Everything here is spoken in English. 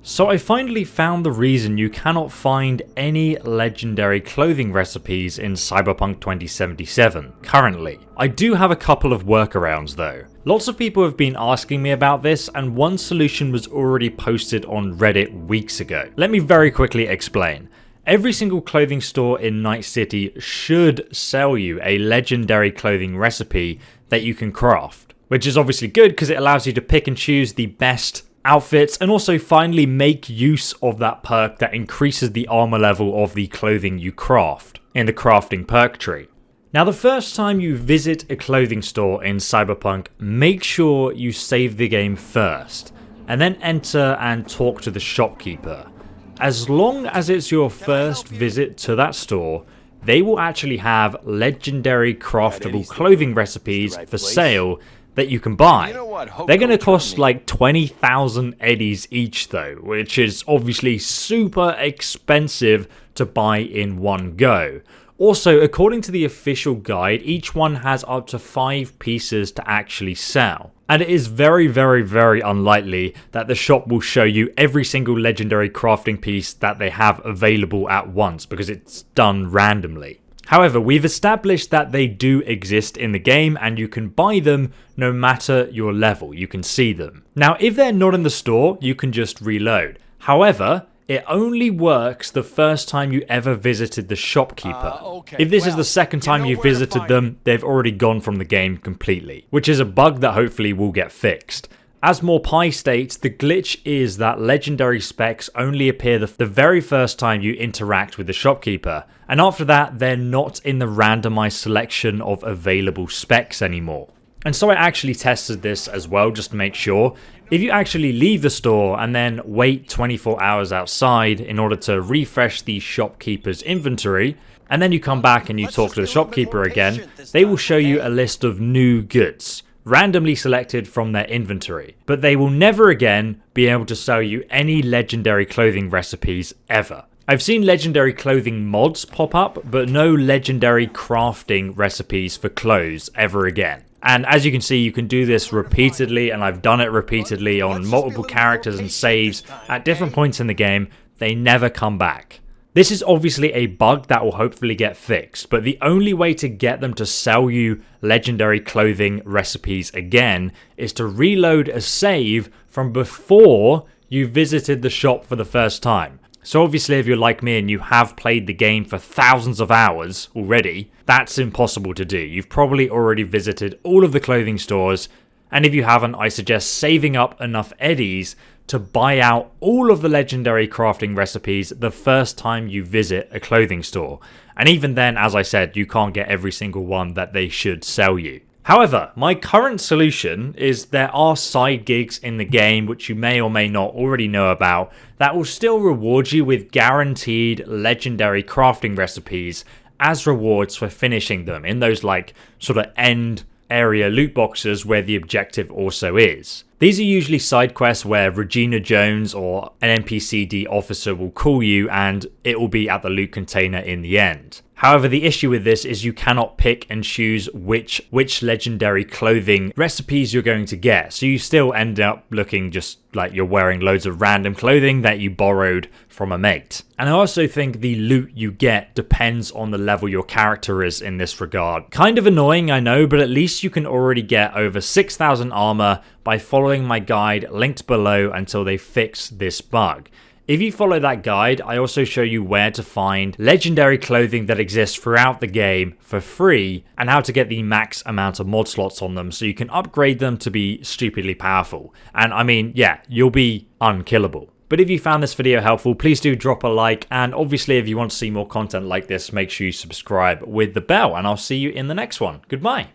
So I finally found the reason you cannot find any legendary clothing recipes in Cyberpunk 2077 currently. I do have a couple of workarounds though. Lots of people have been asking me about this, and one solution was already posted on Reddit weeks ago. Let me very quickly explain. Every single clothing store in Night City should sell you a legendary clothing recipe that you can craft, which is obviously good because it allows you to pick and choose the best outfits and also finally make use of that perk that increases the armor level of the clothing you craft in the crafting perk tree. Now, the first time you visit a clothing store in Cyberpunk, make sure you save the game first and then enter and talk to the shopkeeper. As long as it's your first visit to that store, they will actually have legendary craftable clothing recipes for sale that you can buy. They're going to cost like 20,000 eddies each though, which is obviously super expensive to buy in one go. Also, according to the official guide, each one has up to 5 pieces to actually sell. And it is very unlikely that the shop will show you every single legendary crafting piece that they have available at once, because it's done randomly. However, we've established that they do exist in the game and you can buy them no matter your level. You can see them. Now, if they're not in the store, you can just reload. However, it only works the first time you ever visited the shopkeeper. If this is the second time you visited them, they've already gone from the game completely, which is a bug that hopefully will get fixed. As More Pie states, the glitch is that legendary specs only appear the very first time you interact with the shopkeeper, and after that they're not in the randomized selection of available specs anymore. And so I actually tested this as well just to make sure. If you actually leave the store and then wait 24 hours outside in order to refresh the shopkeeper's inventory, and then you come back and you talk to the shopkeeper again, they will show you a list of new goods, randomly selected from their inventory, but they will never again be able to sell you any legendary clothing recipes ever. I've seen legendary clothing mods pop up, but no legendary crafting recipes for clothes ever again. And as you can see, you can do this repeatedly, and I've done it repeatedly on multiple characters and saves at different points in the game. They never come back. This is obviously a bug that will hopefully get fixed, but the only way to get them to sell you legendary clothing recipes again is to reload a save from before you visited the shop for the first time. So obviously if you're like me and you have played the game for thousands of hours already, that's impossible to do. You've probably already visited all of the clothing stores, and if you haven't, I suggest saving up enough eddies to buy out all of the legendary crafting recipes the first time you visit a clothing store. And even then, as I said, you can't get every single one that they should sell you. However, my current solution is there are side gigs in the game, which you may or may not already know about, that will still reward you with guaranteed legendary crafting recipes as rewards for finishing them in those like sort of end area loot boxes where the objective also is. These are usually side quests where Regina Jones or an NPCD officer will call you and it will be at the loot container in the end. However, the issue with this is you cannot pick and choose which legendary clothing recipes you're going to get. So you still end up looking just like you're wearing loads of random clothing that you borrowed from a mate. And I also think the loot you get depends on the level your character is in this regard. Kind of annoying, I know, but at least you can already get over 6,000 armor by following my guide linked below until they fix this bug. If you follow that guide, I also show you where to find legendary clothing that exists throughout the game for free and how to get the max amount of mod slots on them so you can upgrade them to be stupidly powerful. And I mean, yeah, you'll be unkillable. But if you found this video helpful, please do drop a like, and obviously if you want to see more content like this, make sure you subscribe with the bell, and I'll see you in the next one. Goodbye.